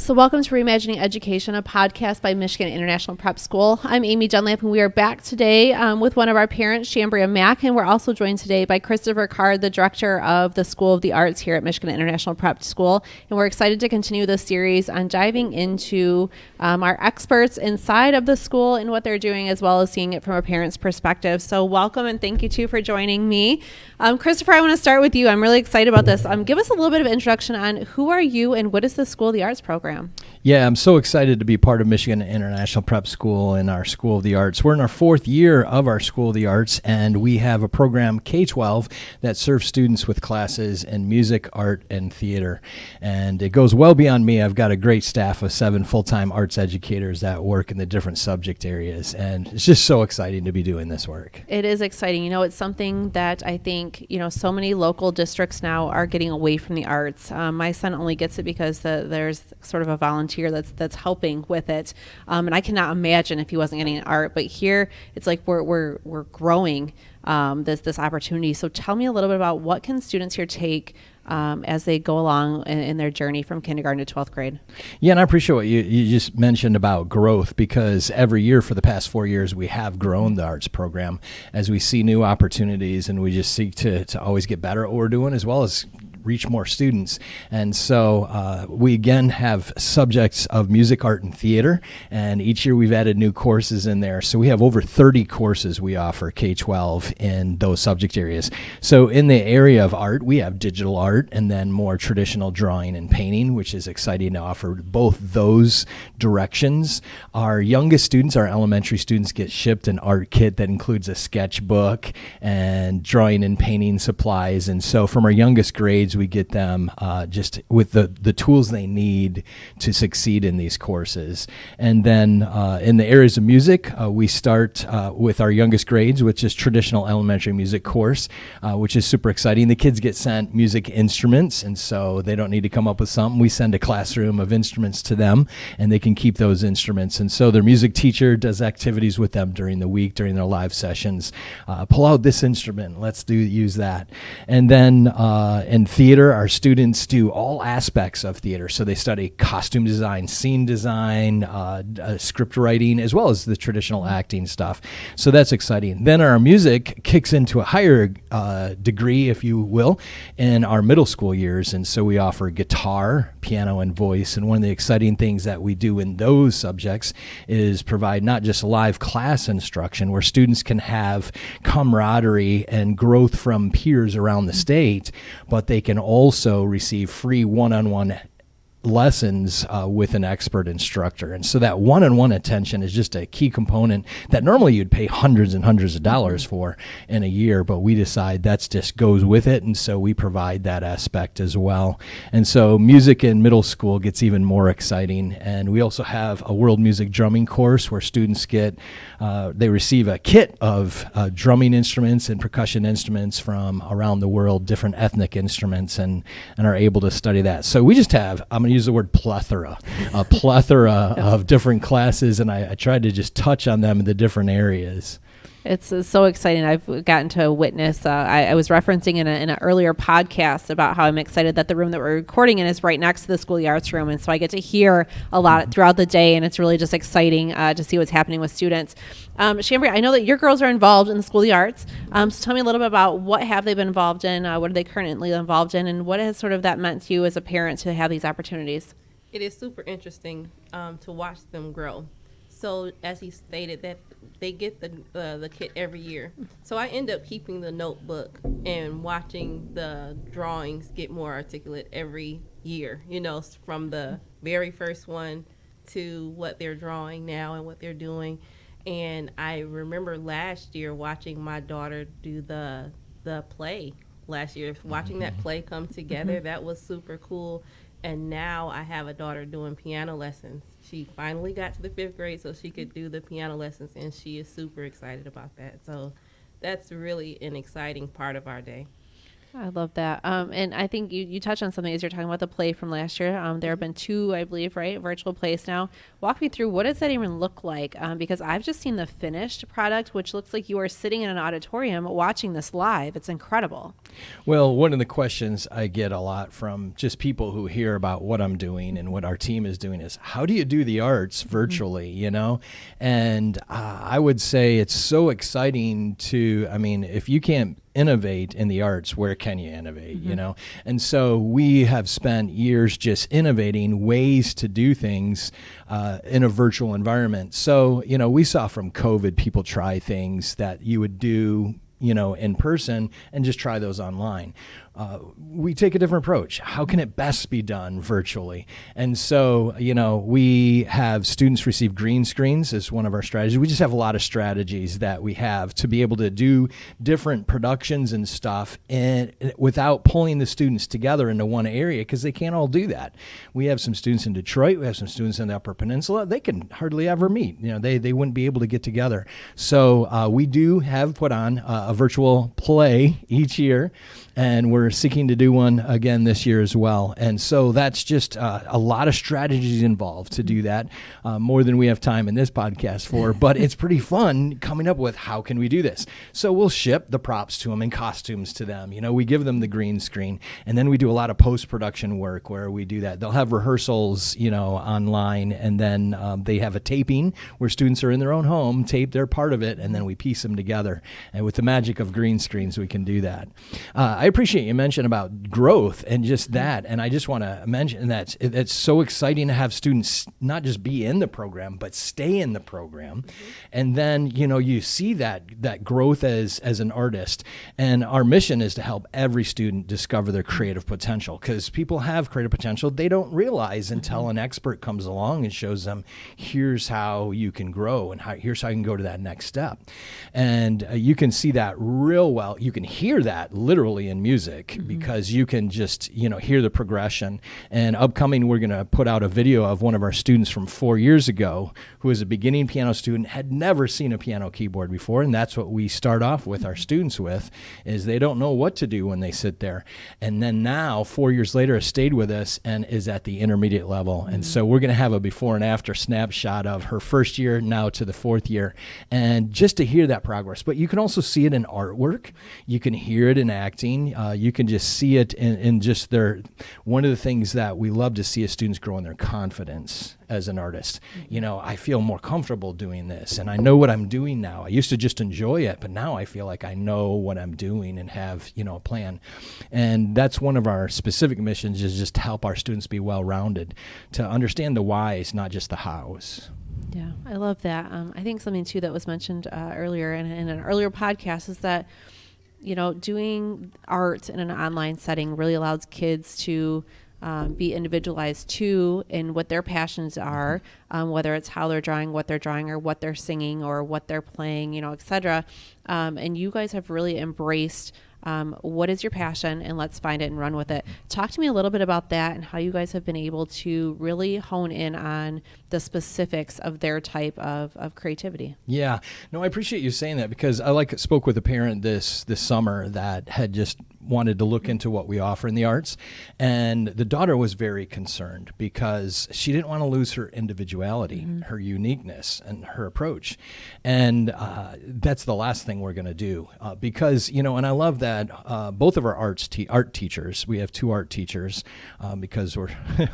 So welcome to Reimagining Education, a podcast by Michigan International Prep School. I'm Amy Dunlap, and we are back today with one of our parents, Shambria Mack, and we're also joined today by Christopher Card, the director of the School of the Arts here at Michigan International Prep School. And we're excited to continue this series on diving into our experts inside of the school and what they're doing, as well as seeing it from a parent's perspective. So welcome, and thank you, too, for joining me. Christopher, I want to start with you. I'm really excited about this. Give us a little bit of introduction on who are you and what is the School of the Arts program? Yeah, I'm so excited to be part of Michigan International Prep School and our School of the Arts. We're in our fourth year of our School of the Arts, and we have a program K-12 that serves students with classes in music, art, and theater. And it goes well beyond me. I've got a great staff of 7 full-time arts educators that work in the different subject areas, and it's just so exciting to be doing this work. It is exciting. You know, it's something that I think, so many local districts now are getting away from the arts. My son only gets it because there's sort of a volunteer that's helping with it, and I cannot imagine if he wasn't getting an art. But here, it's like we're growing this opportunity. So tell me a little bit about what can students here take as they go along in their journey from kindergarten to 12th grade. Yeah, and I appreciate what you just mentioned about growth, because every year for the past 4 years, we have grown the arts program as we see new opportunities, and we just seek to always get better at what we're doing, as well as reach more students. And so we again have subjects of music, art, and theater, and each year we've added new courses in there. So we have over 30 courses we offer K-12 in those subject areas. So in the area of art, we have digital art and then more traditional drawing and painting, which is exciting to offer both those directions. Our youngest students, our elementary students, get shipped an art kit that includes a sketchbook and drawing and painting supplies. And so from our youngest grades, we get them just with the tools they need to succeed in these courses. And then in the areas of music, we start with our youngest grades, which is traditional elementary music course, which is super exciting. The kids get sent music instruments, and so they don't need to come up with something. We send a classroom of instruments to them, and they can keep those instruments. And so their music teacher does activities with them during the week, during their live sessions. Pull out this instrument. Let's use that. And then in theater, our students do all aspects of theater. So they study costume design, scene design, script writing, as well as the traditional acting stuff. So that's exciting. Then our music kicks into a higher degree, if you will, in our middle school years. And so we offer guitar, piano, and voice. And one of the exciting things that we do in those subjects is provide not just live class instruction where students can have camaraderie and growth from peers around the state, but they can also receive free one-on-one lessons with an expert instructor. And so that one-on-one attention is just a key component that normally you'd pay hundreds and hundreds of dollars for in a year, but we decide that's just goes with it, and so we provide that aspect as well. And so music in middle school gets even more exciting, and we also have a world music drumming course where students they receive a kit of drumming instruments and percussion instruments from around the world, different ethnic instruments, and are able to study that. So we just have, I'm going to use the word plethora, a plethora of different classes, and I tried to just touch on them in the different areas. It's so exciting. I've gotten to witness. I was referencing in an earlier podcast about how I'm excited that the room that we're recording in is right next to the School of the Arts room. And so I get to hear a lot throughout the day, and it's really just exciting to see what's happening with students. Shambria, I know that your girls are involved in the School of the Arts. So tell me a little bit about what have they been involved in, what are they currently involved in, and what has sort of that meant to you as a parent to have these opportunities? It is super interesting to watch them grow. So as he stated, that they get the kit every year. So I end up keeping the notebook and watching the drawings get more articulate every year, from the very first one to what they're drawing now and what they're doing. And I remember last year watching my daughter do the play last year, watching that play come together. That was super cool. And now I have a daughter doing piano lessons. She finally got to the 5th grade so she could do the piano lessons, and she is super excited about that. So that's really an exciting part of our day. I love that. And I think you touched on something as you're talking about the play from last year. There have been 2, I believe, right, virtual plays now. Walk me through, what does that even look like? Because I've just seen the finished product, which looks like you are sitting in an auditorium watching this live. It's incredible. Well, one of the questions I get a lot from just people who hear about what I'm doing and what our team is doing is, how do you do the arts virtually, you know? And I would say it's so exciting if you can't innovate in the arts, where can you innovate, you know? And so we have spent years just innovating ways to do things in a virtual environment. So, we saw from COVID, people try things that you would do in person and just try those online. We take a different approach. How can it best be done virtually? And so, we have students receive green screens as one of our strategies. We just have a lot of strategies that we have to be able to do different productions and stuff and without pulling the students together into one area, because they can't all do that. We have some students in Detroit. We have some students in the Upper Peninsula. They can hardly ever meet. They wouldn't be able to get together. So we do have put on a virtual play each year, and we're seeking to do one again this year as well. And so that's just a lot of strategies involved to do that, more than we have time in this podcast for, but it's pretty fun coming up with how can we do this. So we'll ship the props to them and costumes to them. We give them the green screen, and then we do a lot of post-production work where we do that. They'll have rehearsals, online, and then they have a taping where students are in their own home, tape their part of it, and then we piece them together. And with the magic of green screens, we can do that. I appreciate you mentioning about growth and just that. And I just want to mention that it's so exciting to have students not just be in the program, but stay in the program. And then, you see that growth as an artist. And our mission is to help every student discover their creative potential, because people have creative potential they don't realize until an expert comes along and shows them, here's how you can grow and here's how you can go to that next step. And you can see that real well. You can hear that literally in music, because you can just, hear the progression. And upcoming, we're going to put out a video of one of our students from 4 years ago, who is a beginning piano student, had never seen a piano keyboard before. And that's what we start off with our students with, is they don't know what to do when they sit there. And then now, 4 years later, has stayed with us and is at the intermediate level. And so we're going to have a before and after snapshot of her first year now to the 4th year, and just to hear that progress. But you can also see it in artwork. You can hear it in acting. You can just see it in just one of the things that we love to see is students grow in their confidence as an artist. I feel more comfortable doing this, and I know what I'm doing now. I used to just enjoy it, but now I feel like I know what I'm doing and have, a plan. And that's one of our specific missions, is just to help our students be well-rounded, to understand the whys, not just the hows. Yeah, I love that. I think something too that was mentioned earlier in an earlier podcast is that, doing art in an online setting really allows kids to be individualized too in what their passions are, whether it's how they're drawing, or what they're singing, or what they're playing, etc. And you guys have really embraced what is your passion, and let's find it and run with it. Talk to me a little bit about that and how you guys have been able to really hone in on the specifics of their type of creativity. Yeah, no, I appreciate you saying that, because I spoke with a parent this summer that had just wanted to look into what we offer in the arts, and the daughter was very concerned because she didn't want to lose her individuality, her uniqueness, and her approach. And that's the last thing we're going to do, because, and I love that both of our art teachers, we have 2 art teachers, because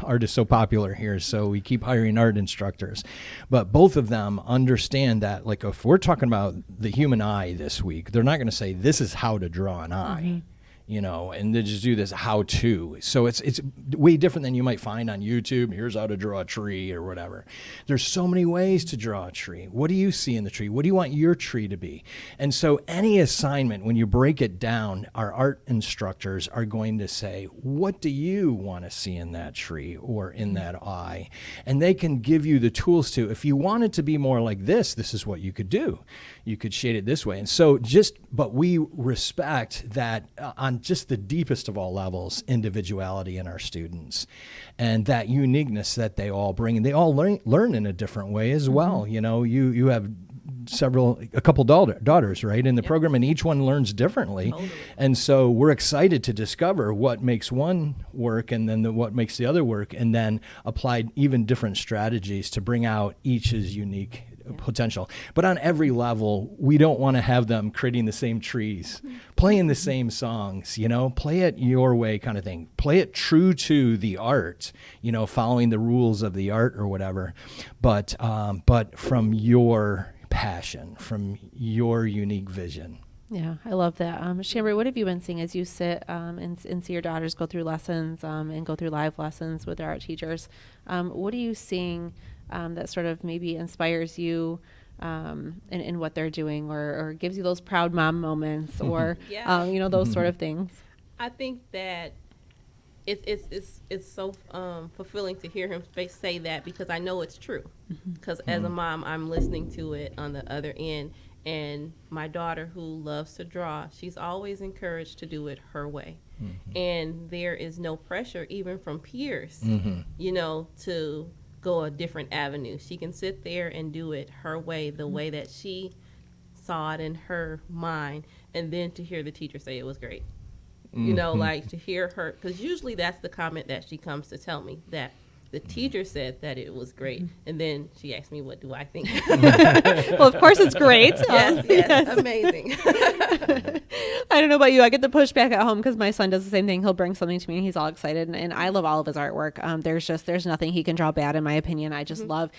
art is so popular here, so we keep hiring art instructors. But both of them understand that, if we're talking about the human eye this week, they're not going to say, this is how to draw an eye. And they just do this how-to. So it's way different than you might find on YouTube. Here's how to draw a tree or whatever. There's so many ways to draw a tree. What do you see in the tree? What do you want your tree to be? And so any assignment, when you break it down, our art instructors are going to say, what do you want to see in that tree or in that eye? And they can give you the tools to, if you want it to be more like this is what you could do. You could shade it this way. And so but we respect that on just the deepest of all levels, individuality in our students, and that uniqueness that they all bring. And they all learn in a different way as well. You have a couple daughters, right, in the program, and each one learns differently. Totally. And so we're excited to discover what makes one work and then what makes the other work, and then apply even different strategies to bring out each's unique potential. But on every level, we don't want to have them creating the same trees, playing the same songs, play it your way kind of thing. Play it true to the art, following the rules of the art or whatever, but from your passion, from your unique vision. Yeah, I love that. Chambry, what have you been seeing as you sit and see your daughters go through lessons and go through live lessons with their art teachers? What are you seeing that sort of maybe inspires you in what they're doing, or gives you those proud mom moments, or those sort of things? I think that it's so fulfilling to hear him say that, because I know it's true. Because as a mom, I'm listening to it on the other end, and my daughter, who loves to draw, she's always encouraged to do it her way. And there is no pressure, even from peers, to go a different avenue. She can sit there and do it her way, the way that she saw it in her mind, and then to hear the teacher say it was great. Like to hear her, because usually that's the comment that she comes to tell me, that the teacher said that it was great, and then she asked me, what do I think? Well, of course it's great. Yes, amazing. I don't know about you. I get the pushback at home because my son does the same thing. He'll bring something to me and he's all excited, and I love all of his artwork. There's nothing he can draw bad, in my opinion. I just love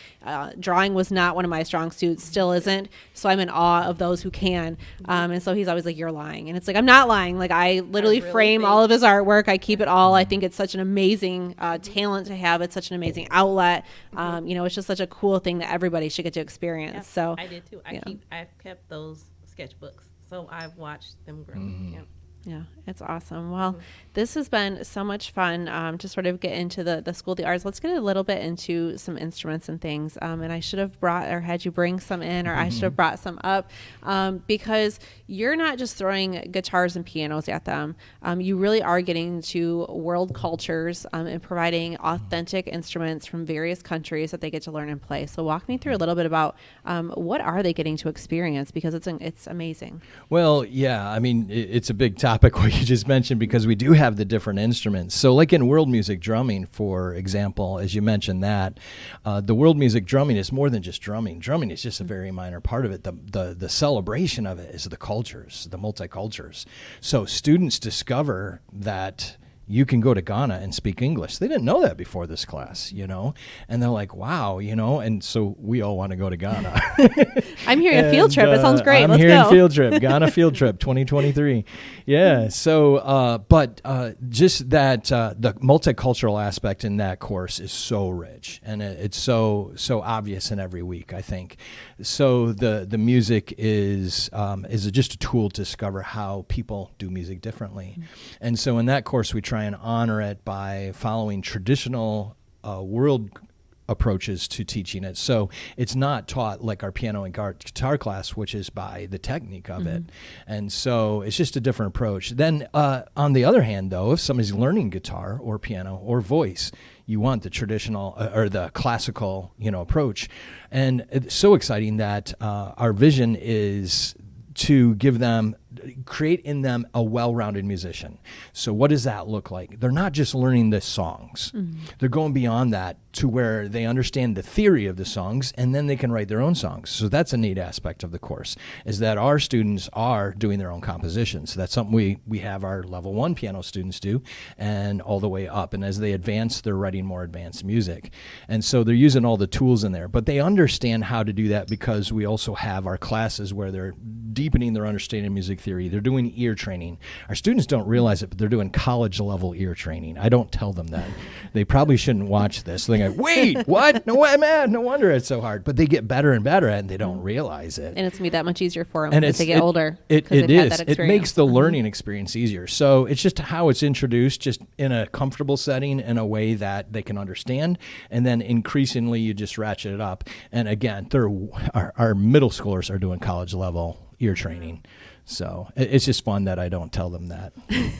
drawing. Was not one of my strong suits, still isn't. So I'm in awe of those who can. And so he's always like, "You're lying," and it's like, I'm not lying. Like, I literally frame all of his artwork. I keep it all. I think it's such an amazing talent to have. It's such an amazing outlet. It's just such a cool thing that everybody should get to experience. Yep, so I did too. I've kept those sketchbooks, so I've watched them grow. Yeah, it's awesome. Well, this has been so much fun to sort of get into the School of the Arts. Let's get a little bit into some instruments and things. And I should have had you bring some in, or I should have brought some up, because you're not just throwing guitars and pianos at them. You really are getting to world cultures and providing authentic instruments from various countries that they get to learn and play. So walk me through a little bit about what are they getting to experience, because it's amazing. Well, yeah, I mean, it's a big topic what you just mentioned, because we do have the different instruments. So like in world music drumming, for example, as you mentioned that, the world music drumming is more than just drumming. Drumming is just a very minor part of it. The celebration of it is the cultures, the multicultures. So students discover that you can go to Ghana and speak English. They didn't know that before this class, and they're like, wow, and so we all want to go to Ghana. I'm hearing a field trip. It sounds great. I'm Let's hearing go. field trip, Ghana field trip 2023. Yeah. So, but just that the multicultural aspect in that course is so rich, and it's so obvious in every week, I think. So the music is just a tool to discover how people do music differently. And so in that course, we try and honor it by following traditional world approaches to teaching it. So it's not taught like our piano and guitar class, which is by the technique of it. And so it's just a different approach. Then on the other hand, though, if somebody's learning guitar or piano or voice, you want the traditional or the classical, approach. And it's so exciting that our vision is to create in them a well-rounded musician. So what does that look like? They're not just learning the songs. They're going beyond that to where they understand the theory of the songs, and then they can write their own songs. So that's a neat aspect of the course, is that our students are doing their own compositions. That's something we have our level 1 piano students do, and all the way up. And as they advance, they're writing more advanced music. And so they're using all the tools in there, but they understand how to do that because we also have our classes where they're deepening their understanding of music theory. They're doing ear training. Our students don't realize it, but they're doing college level ear training. I don't tell them that. They probably shouldn't watch this. They're like, wait, what? No way, man. No wonder it's so hard. But they get better and better at it, and they don't realize it. And it's going to be that much easier for them as they get older. It is. It makes the learning experience easier. So it's just how it's introduced, just in a comfortable setting, in a way that they can understand. And then increasingly, you just ratchet it up. And again, our middle schoolers are doing college level ear training. So it's just fun that I don't tell them that.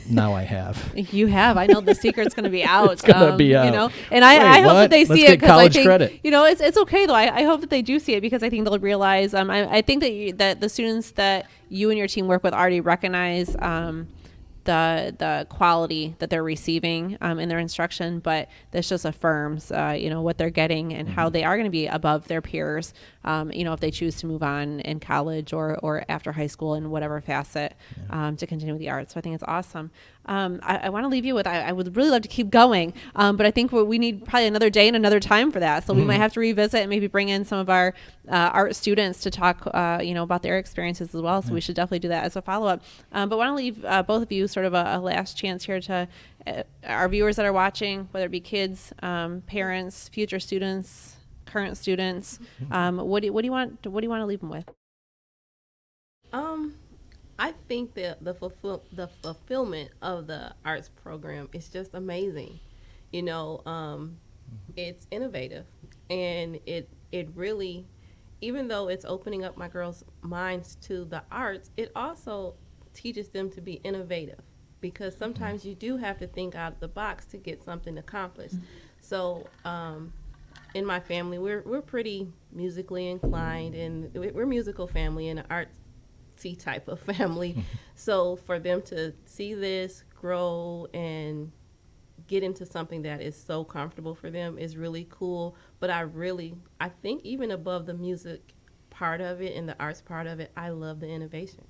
Now I have. You have. I know the secret's going to be out. It's going to be out. You know, and I hope that they see it, because I think credit. You know, it's okay though. I hope that they do see it, because I think they'll realize. I think that the students that you and your team work with already recognize the quality that they're receiving in their instruction, but this just affirms what they're getting and how they are going to be above their peers, if they choose to move on in college or after high school in whatever facet to continue with the arts. So I think it's awesome. I want to leave you with, I would really love to keep going, but I think we need probably another day and another time for that. So we might have to revisit and maybe bring in some of our art students to talk, about their experiences as well. So we should definitely do that as a follow-up. But I want to leave both of you sort of a last chance here to our viewers that are watching, whether it be kids, parents, future students, current students. What do you want to leave them with? I think that the fulfillment of the arts program is just amazing. It's innovative, and it really, even though it's opening up my girls' minds to the arts, it also teaches them to be innovative, because sometimes you do have to think out of the box to get something accomplished. So in my family, we're pretty musically inclined, and we're a musical family and an artsy type of family. So for them to see this grow and get into something that is so comfortable for them is really cool. But I think even above the music part of it and the arts part of it, I love the innovation.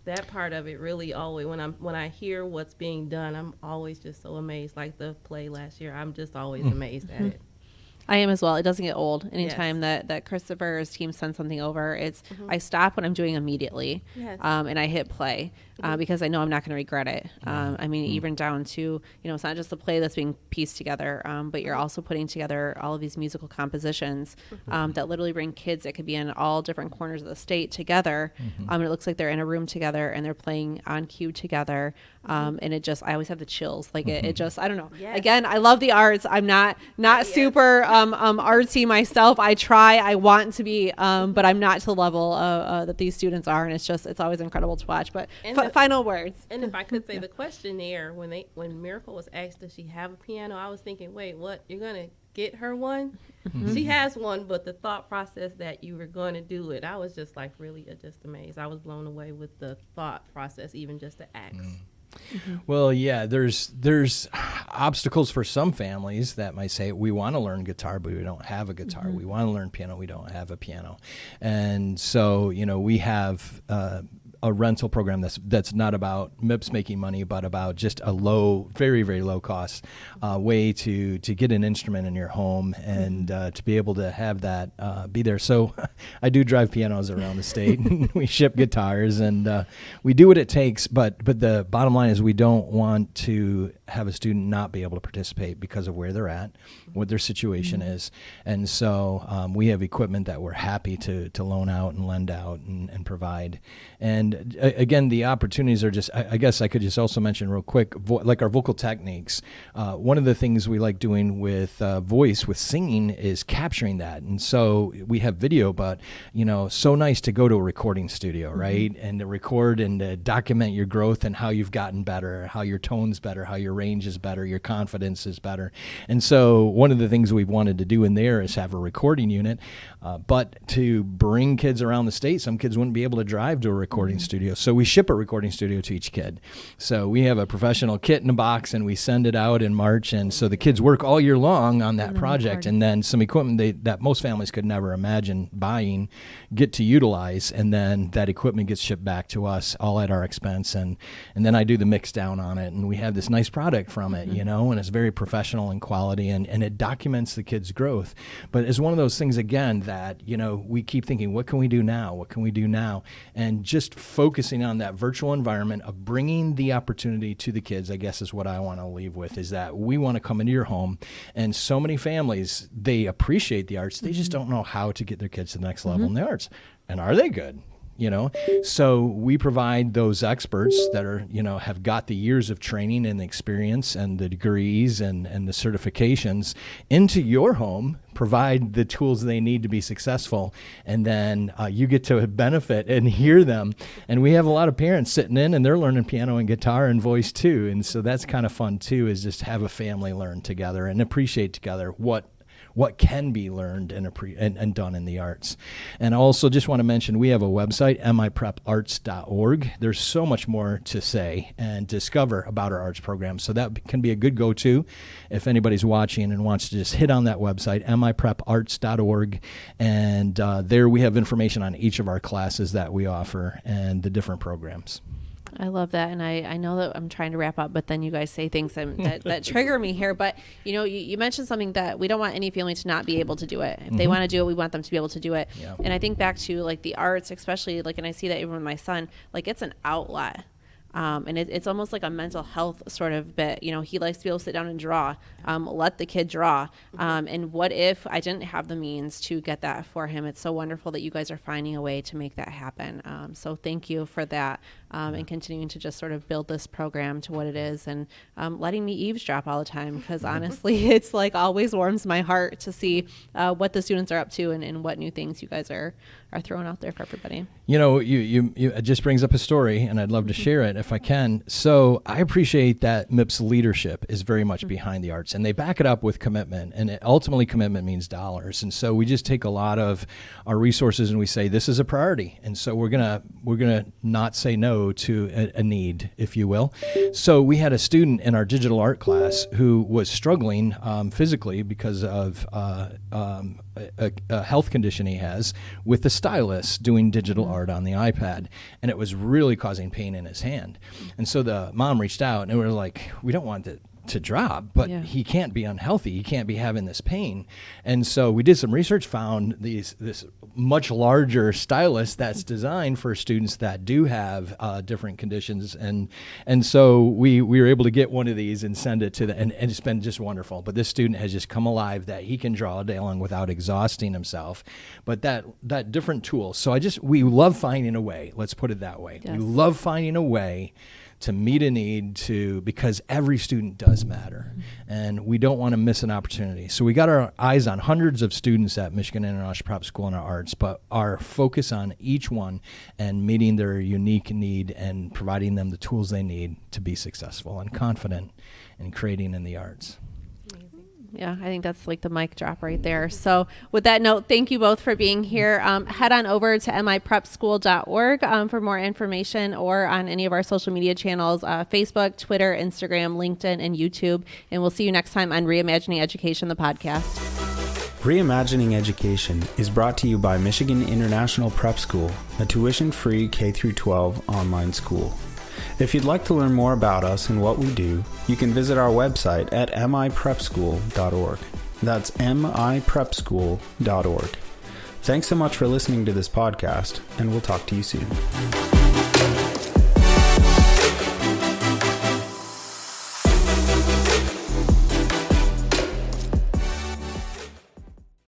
That part of it really always, when I hear what's being done, I'm always just so amazed. Like the play last year, I'm just always amazed at it. I am as well. It doesn't get old. Anytime that Christopher's team sends something over, I stop what I'm doing immediately, and I hit play because I know I'm not going to regret it. Even down to, it's not just the play that's being pieced together, but you're also putting together all of these musical compositions that literally bring kids that could be in all different corners of the state together. And it looks like they're in a room together and they're playing on cue together. And I always have the chills. Like it just, I don't know. Yes. Again, I love the arts. I'm not super artsy myself. I want to be, but I'm not to the level that these students are. And it's always incredible to watch. But final words. And if I could say, the questionnaire, when Miracle was asked, does she have a piano? I was thinking, wait, what? You're going to get her one? She has one, but the thought process that you were going to do it, I was just really just amazed. I was blown away with the thought process, even just to ask. Well, yeah, there's obstacles for some families that might say, we want to learn guitar, but we don't have a guitar. We want to learn piano, we don't have a piano. And so, we have a rental program that's not about MIPS making money, but about just a low, very, very low cost way to get an instrument in your home and to be able to have that be there. So I do drive pianos around the state. We ship guitars, and we do what it takes. But the bottom line is, we don't want to have a student not be able to participate because of where they're at, what their situation is. And so we have equipment that we're happy to loan out and lend out and provide. And again, the opportunities are just, I guess I could just also mention real quick, like our vocal techniques. One of the things we like doing with voice, with singing, is capturing that. And so we have video, but, so nice to go to a recording studio, right? And to record and to document your growth and how you've gotten better, how your tone's better, how your range is better, your confidence is better. And so one of the things we've wanted to do in there is have a recording unit, but to bring kids around the state. Some kids wouldn't be able to drive to a recording studio. So we ship a recording studio to each kid. So we have a professional kit in a box, and we send it out in March. And so the kids work all year long on that project. And then some equipment that most families could never imagine buying get to utilize. And then that equipment gets shipped back to us, all at our expense. And then I do the mix down on it. And we have this nice product from it, and it's very professional in quality, and it documents the kids' growth. But it's one of those things, again, that, we keep thinking, what can we do now? What can we do now? And just focusing on that virtual environment of bringing the opportunity to the kids, I guess, is what I want to leave with, is that we want to come into your home. And so many families, they appreciate the arts. They just don't know how to get their kids to the next level in the arts. And are they good? So we provide those experts that are, have got the years of training and experience and the degrees and the certifications into your home, provide the tools they need to be successful, and then you get to benefit and hear them. And we have a lot of parents sitting in, and they're learning piano and guitar and voice too. And so that's kind of fun too, is just have a family learn together and appreciate together what can be learned and done in the arts. And I also just want to mention, we have a website, mipreparts.org. There's so much more to say and discover about our arts program. So that can be a good go-to if anybody's watching and wants to just hit on that website, mipreparts.org. And there we have information on each of our classes that we offer and the different programs. I love that. And I know that I'm trying to wrap up, but then you guys say things that trigger me here. But, you mentioned something that we don't want any family to not be able to do it. If they want to do it, we want them to be able to do it. Yeah. And I think back to like the arts, especially and I see that even with my son, it's an outlet. And it's almost like a mental health sort of bit. He likes to be able to sit down and draw. Let the kid draw. And what if I didn't have the means to get that for him? It's so wonderful that you guys are finding a way to make that happen. So thank you for that, and continuing to just sort of build this program to what it is, and letting me eavesdrop all the time, because honestly, it's always warms my heart to see what the students are up to and what new things you guys are throwing out there for everybody. It just brings up a story, and I'd love to share it if I can. So I appreciate that MIPS leadership is very much behind the arts, and they back it up with commitment, and ultimately commitment means dollars. And so we just take a lot of our resources and we say, this is a priority. And so we're gonna not say no to a need, if you will. So we had a student in our digital art class who was struggling physically because of a health condition he has, with the stylus doing digital art on the iPad, and it was really causing pain in his hand. And so the mom reached out, and we were like, we don't want it to drop, but he can't be unhealthy. He can't be having this pain. And so we did some research, found this much larger stylus that's designed for students that do have different conditions. And so we were able to get one of these and send it to and it's been just wonderful. But this student has just come alive, that he can draw all day long without exhausting himself. But that different tool. So we love finding a way. Let's put it that way. Yes. We love finding a way to meet a need, because every student does matter, and we don't want to miss an opportunity. So we got our eyes on hundreds of students at Michigan International Prep School in our arts, but our focus on each one and meeting their unique need and providing them the tools they need to be successful and confident in creating in the arts. Yeah, I think that's like the mic drop right there. So with that note, thank you both for being here. Head on over to miprepschool.org for more information, or on any of our social media channels, Facebook, Twitter, Instagram, LinkedIn, and YouTube. And we'll see you next time on Reimagining Education, the podcast. Reimagining Education is brought to you by Michigan International Prep School, a tuition-free K-12 online school. If you'd like to learn more about us and what we do, you can visit our website at miprepschool.org. That's miprepschool.org. Thanks so much for listening to this podcast, and we'll talk to you soon.